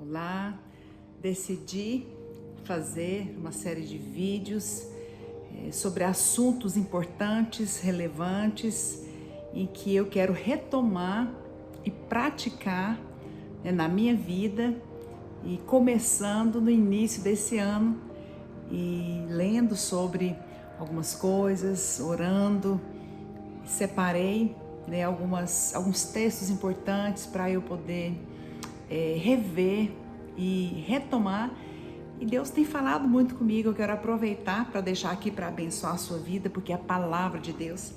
Olá, decidi fazer uma série de vídeos sobre assuntos importantes, relevantes e que eu quero retomar e praticar na minha vida, e começando no início desse ano e lendo sobre algumas coisas, orando. Separei alguns textos importantes para eu poder rever e retomar. E Deus tem falado muito comigo. Eu quero aproveitar para deixar aqui para abençoar a sua vida, porque a palavra de Deus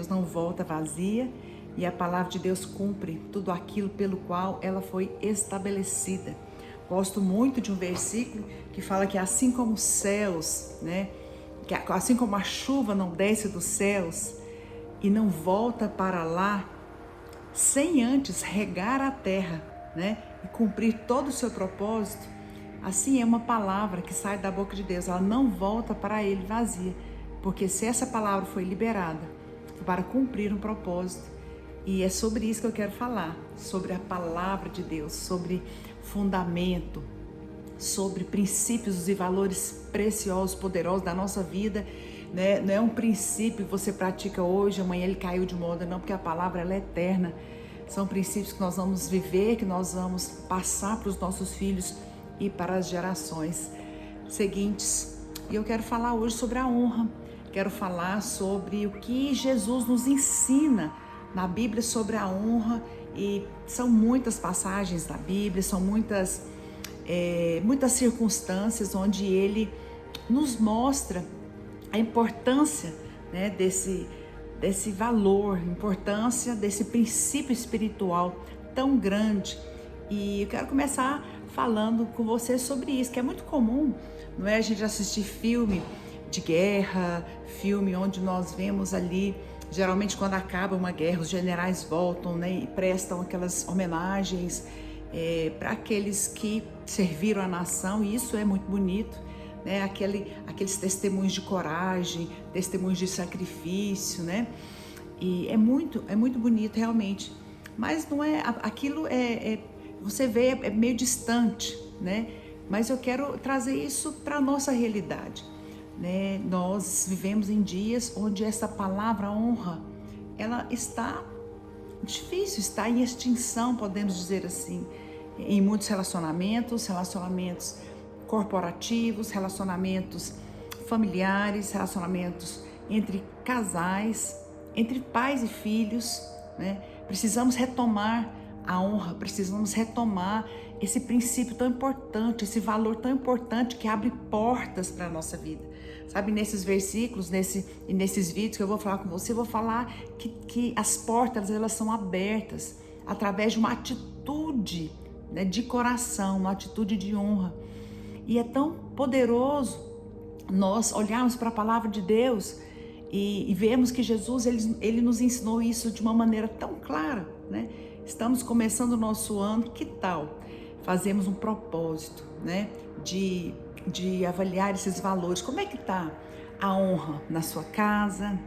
não volta vazia, e a palavra de Deus cumpre tudo aquilo pelo qual ela foi estabelecida. Gosto muito de um versículo que fala que assim como os céus, que assim como a chuva não desce dos céus e não volta para lá sem antes regar a terra, e cumprir todo o seu propósito, assim é uma palavra que sai da boca de Deus. Ela não volta para ele vazia, porque se essa palavra foi liberada, foi para cumprir um propósito. E é sobre isso que eu quero falar, sobre a palavra de Deus, sobre fundamento, sobre princípios e valores preciosos, poderosos da nossa vida. Não é um princípio que você pratica hoje, amanhã ele caiu de moda, não, porque a palavra ela é eterna. São princípios que nós vamos viver, que nós vamos passar para os nossos filhos e para as gerações seguintes. E eu quero falar hoje sobre a honra, quero falar sobre o que Jesus nos ensina na Bíblia sobre a honra. E são muitas passagens da Bíblia, são muitas circunstâncias onde ele nos mostra a importância desse valor, importância desse princípio espiritual tão grande. E eu quero começar falando com você sobre isso, que é muito comum, não é? A gente assistir filme de guerra, filme onde nós vemos ali, geralmente quando acaba uma guerra, os generais voltam, e prestam aquelas homenagens para aqueles que serviram a nação, e isso é muito bonito. Aqueles testemunhos de coragem, testemunhos de sacrifício, e é muito bonito realmente, mas não é aquilo, você vê, é meio distante, mas eu quero trazer isso para a nossa realidade, Nós vivemos em dias onde essa palavra honra, ela está difícil, está em extinção, podemos dizer assim, em muitos relacionamentos corporativos, relacionamentos familiares, relacionamentos entre casais, entre pais e filhos, Precisamos retomar a honra, precisamos retomar esse princípio tão importante, esse valor tão importante que abre portas para a nossa vida. Sabe, nesses versículos, nesses vídeos que eu vou falar com você, eu vou falar que as portas, elas são abertas através de uma atitude, de coração, uma atitude de honra. E é tão poderoso nós olharmos para a palavra de Deus e vemos que Jesus, ele nos ensinou isso de uma maneira tão clara, Estamos começando o nosso ano, que tal fazemos um propósito, de avaliar esses valores? Como é que está a honra na sua casa,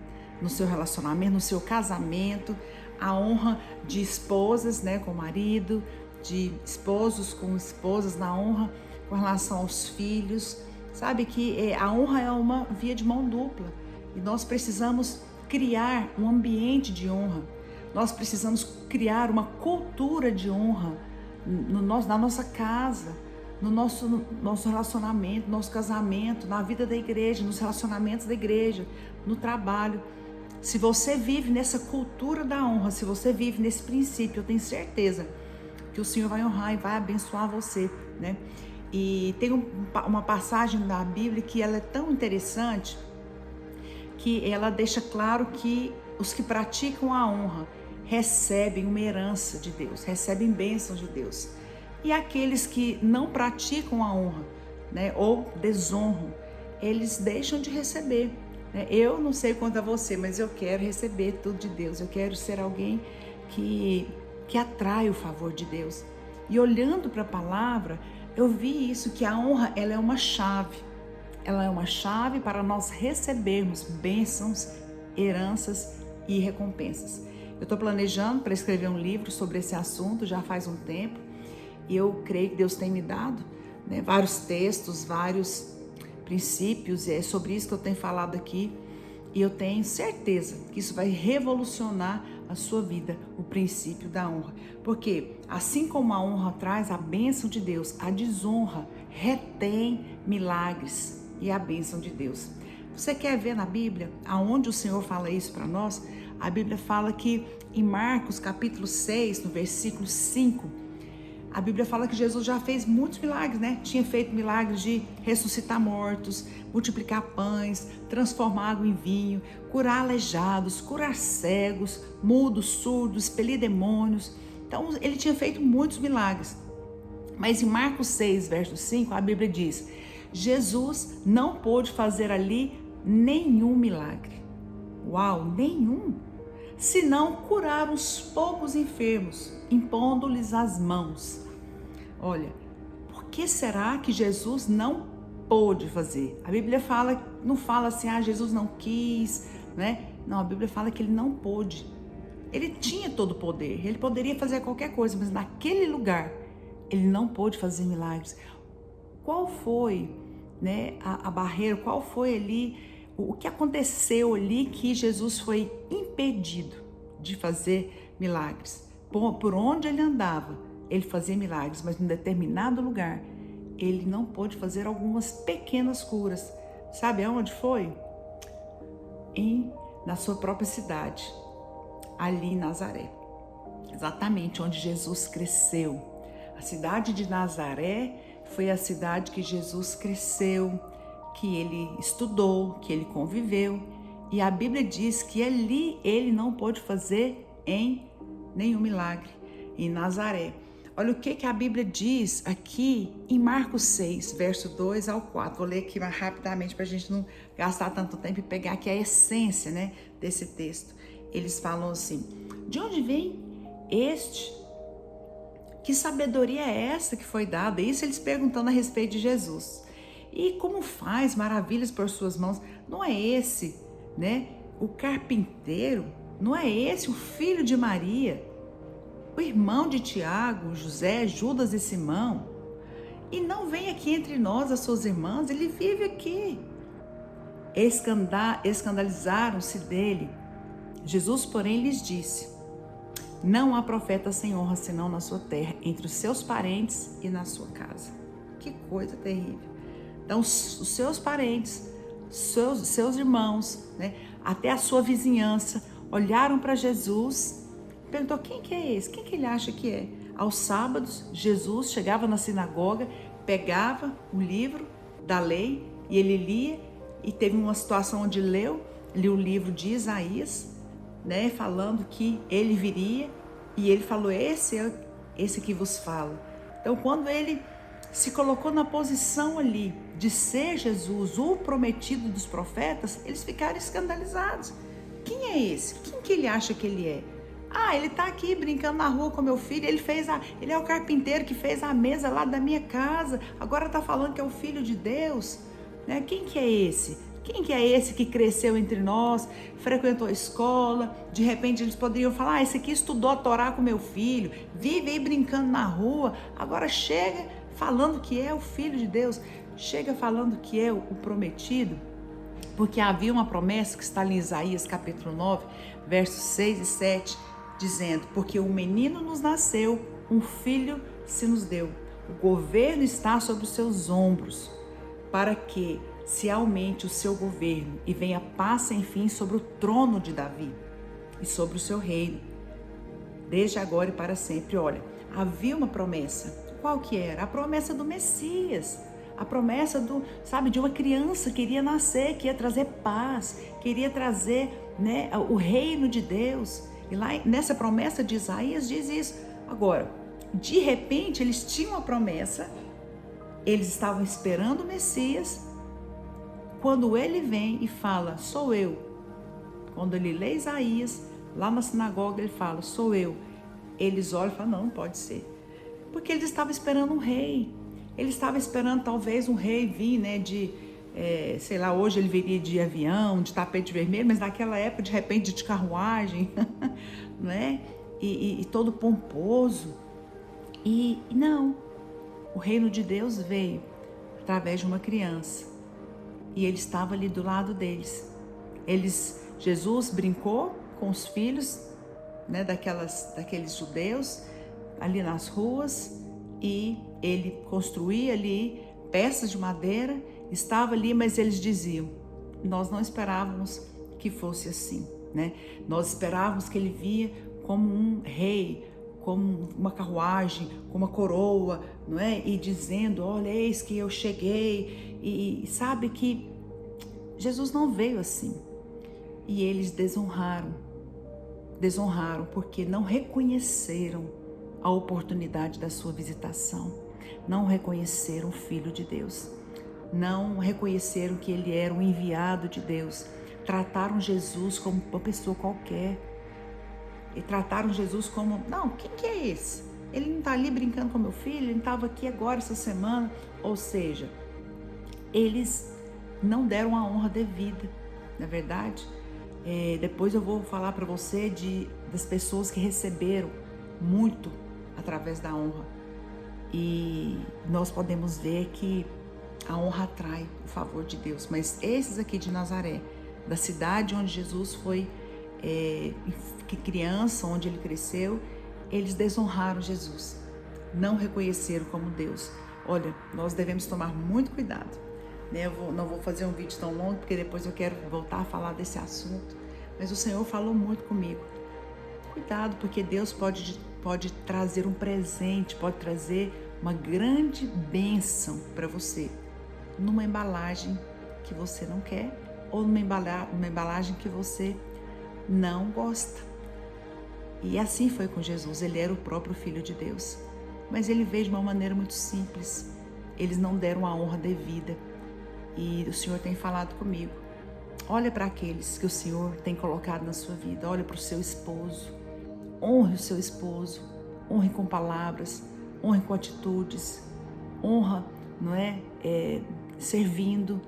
no seu relacionamento, no seu casamento, a honra de esposas, com o marido, de esposos com esposas, na honra com relação aos filhos. Sabe que a honra é uma via de mão dupla, e nós precisamos criar um ambiente de honra, nós precisamos criar uma cultura de honra na nossa casa, no nosso relacionamento, no nosso casamento, na vida da igreja, nos relacionamentos da igreja, no trabalho. Se você vive nessa cultura da honra, se você vive nesse princípio, eu tenho certeza que o Senhor vai honrar e vai abençoar você, E tem uma passagem da Bíblia que ela é tão interessante, que ela deixa claro que os que praticam a honra recebem uma herança de Deus, recebem bênçãos de Deus. E aqueles que não praticam a honra, ou desonram, eles deixam de receber. Eu não sei quanto a você, mas eu quero receber tudo de Deus. Eu quero ser alguém que atrai o favor de Deus. E olhando para a palavra, eu vi isso, que a honra, ela é uma chave. Ela é uma chave para nós recebermos bênçãos, heranças e recompensas. Eu estou planejando para escrever um livro sobre esse assunto já faz um tempo, E eu creio que Deus tem me dado, né, vários textos, vários princípios, e é sobre isso que eu tenho falado aqui. E eu tenho certeza que isso vai revolucionar a sua vida, o princípio da honra. Porque assim como a honra traz a bênção de Deus, a desonra retém milagres e a bênção de Deus. Você quer ver na Bíblia aonde o Senhor fala isso para nós? A Bíblia fala que em Marcos capítulo 6, no versículo 5, a Bíblia fala que Jesus já fez muitos milagres, né? Tinha feito milagres de ressuscitar mortos, multiplicar pães, transformar água em vinho, curar aleijados, curar cegos, mudos, surdos, expelir demônios. Então, ele tinha feito muitos milagres. Mas em Marcos 6, verso 5, a Bíblia diz: Jesus não pôde fazer ali nenhum milagre. Uau, nenhum! Senão curar uns poucos enfermos, impondo-lhes as mãos. Olha, por que será que Jesus não pôde fazer? A Bíblia fala, não fala assim, Jesus não quis, né? Não, a Bíblia fala que ele não pôde. Ele tinha todo o poder, ele poderia fazer qualquer coisa, mas naquele lugar, ele não pôde fazer milagres. Qual foi, né, a barreira, qual foi ali, o que aconteceu ali que Jesus foi impedido de fazer milagres? Por onde ele andava, ele fazia milagres, mas em determinado lugar, ele não pôde fazer algumas pequenas curas. Sabe aonde foi? Na sua própria cidade, ali em Nazaré. Exatamente onde Jesus cresceu. A cidade de Nazaré foi a cidade que Jesus cresceu, que ele estudou, que ele conviveu. E a Bíblia diz que ali ele não pôde fazer nenhum milagre, em Nazaré. Olha o que a Bíblia diz aqui em Marcos 6, verso 2 ao 4. Vou ler aqui mais rapidamente para a gente não gastar tanto tempo e pegar aqui a essência, né, desse texto. Eles falam assim: de onde vem este? Que sabedoria é essa que foi dada? Isso eles perguntando a respeito de Jesus. E como faz maravilhas por suas mãos? Não é esse, né, o carpinteiro? Não é esse o filho de Maria, o irmão de Tiago, José, Judas e Simão? E não vem aqui entre nós as suas irmãs? Ele vive aqui. Escandalizaram-se dele. Jesus, porém, lhes disse: não há profeta sem honra senão na sua terra, entre os seus parentes e na sua casa. Que coisa terrível. Então, os seus parentes, seus irmãos, né, até a sua vizinhança, olharam para Jesus, perguntou: quem que é esse? Quem que ele acha que é? Aos sábados, Jesus chegava na sinagoga, pegava o livro da lei e ele lia, e teve uma situação onde liu o livro de Isaías, né, falando que ele viria, e ele falou: esse que vos falo. Então, quando ele se colocou na posição ali de ser Jesus, o prometido dos profetas, eles ficaram escandalizados. Quem é esse? Quem que ele acha que ele é? Ele está aqui brincando na rua com meu filho, ele é o carpinteiro que fez a mesa lá da minha casa, agora está falando que é o filho de Deus, né? Quem que é esse? Quem que é esse que cresceu entre nós, frequentou a escola? De repente eles poderiam falar: esse aqui estudou a Torá com meu filho, vive aí brincando na rua, agora chega falando que é o filho de Deus, chega falando que é o prometido. Porque havia uma promessa que está ali em Isaías capítulo 9, versos 6 e 7, dizendo: porque um menino nos nasceu, um filho se nos deu, o governo está sobre os seus ombros, para que se aumente o seu governo e venha paz sem fim sobre o trono de Davi e sobre o seu reino, desde agora e para sempre. Olha, havia uma promessa. Qual que era? A promessa do Messias, a promessa de uma criança que iria nascer, que ia trazer paz, que iria trazer, né, o reino de Deus. E lá nessa promessa de Isaías diz isso. Agora, de repente, eles tinham a promessa, eles estavam esperando o Messias. Quando ele vem e fala: sou eu. Quando ele lê Isaías, lá na sinagoga ele fala: sou eu. Eles olham e falam: não pode ser. Porque eles estavam esperando um rei. Eles estavam esperando talvez um rei vir, né, sei lá, hoje ele viria de avião, de tapete vermelho, mas naquela época, de repente, de carruagem, né? E todo pomposo. E não, o reino de Deus veio através de uma criança e ele estava ali do lado deles. Jesus brincou com os filhos, né, daqueles judeus ali nas ruas, e ele construía ali peças de madeira, estava ali, mas eles diziam: nós não esperávamos que fosse assim, né? Nós esperávamos que ele vinha como um rei, como uma carruagem, com uma coroa, não é? E dizendo: olha, eis que eu cheguei. E sabe que Jesus não veio assim. E eles desonraram porque não reconheceram a oportunidade da sua visitação, não reconheceram o Filho de Deus, não reconheceram que ele era o enviado de Deus, trataram Jesus como uma pessoa qualquer, e trataram Jesus como: não, quem que é esse? Ele não está ali brincando com meu filho, ele estava aqui agora essa semana. Ou seja, eles não deram a honra devida, não é verdade? Depois eu vou falar para você das pessoas que receberam muito através da honra, e nós podemos ver que a honra atrai o favor de Deus. Mas esses aqui de Nazaré, da cidade onde Jesus foi criança, onde ele cresceu, eles desonraram Jesus, não reconheceram como Deus. Olha, nós devemos tomar muito cuidado, né? Eu não vou fazer um vídeo tão longo, porque depois eu quero voltar a falar desse assunto, mas o Senhor falou muito comigo. Cuidado, porque Deus pode trazer um presente, pode trazer uma grande bênção para você, numa embalagem que você não quer, ou numa embalagem que você não gosta. E assim foi com Jesus. Ele era o próprio Filho de Deus, mas ele veio de uma maneira muito simples. Eles não deram a honra devida, e o Senhor tem falado comigo: olha para aqueles que o Senhor tem colocado na sua vida, olha para o seu esposo, honre o seu esposo, honre com palavras, honre com atitudes, honra, não é? Servindo,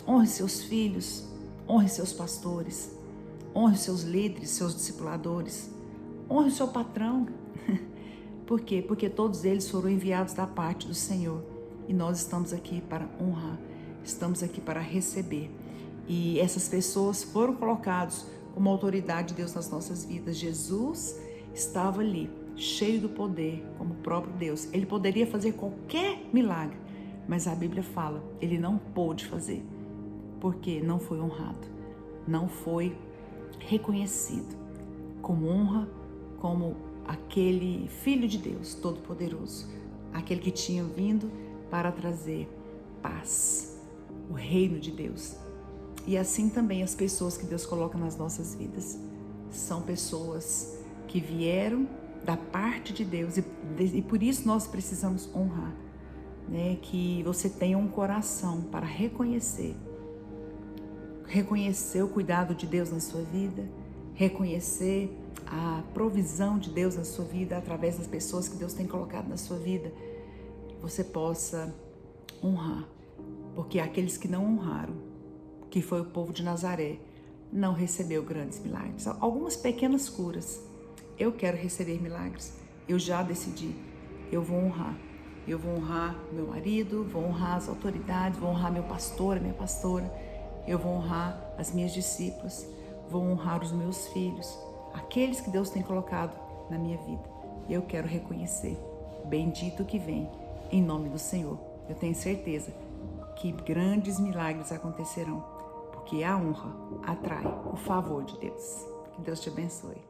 honre seus filhos, honre seus pastores, honre seus líderes, seus discipuladores, honre o seu patrão. Por quê? Porque todos eles foram enviados da parte do Senhor, e nós estamos aqui para honrar, estamos aqui para receber. E essas pessoas foram colocados como autoridade de Deus nas nossas vidas. Jesus estava ali, cheio do poder, como o próprio Deus. Ele poderia fazer qualquer milagre, mas a Bíblia fala, ele não pôde fazer, porque não foi honrado, não foi reconhecido como honra, como aquele Filho de Deus Todo-Poderoso, aquele que tinha vindo para trazer paz, o reino de Deus. E assim também as pessoas que Deus coloca nas nossas vidas são pessoas que vieram da parte de Deus, e por isso nós precisamos honrar, né? Que você tenha um coração para reconhecer o cuidado de Deus na sua vida, reconhecer a provisão de Deus na sua vida através das pessoas que Deus tem colocado na sua vida. Você possa honrar, porque aqueles que não honraram, que foi o povo de Nazaré, não recebeu grandes milagres, algumas pequenas curas. Eu quero receber milagres, eu já decidi, eu vou honrar meu marido, vou honrar as autoridades, vou honrar meu pastor, minha pastora, eu vou honrar as minhas discípulas, vou honrar os meus filhos, aqueles que Deus tem colocado na minha vida. Eu quero reconhecer, bendito que vem, em nome do Senhor. Eu tenho certeza que grandes milagres acontecerão, porque a honra atrai o favor de Deus. Que Deus te abençoe.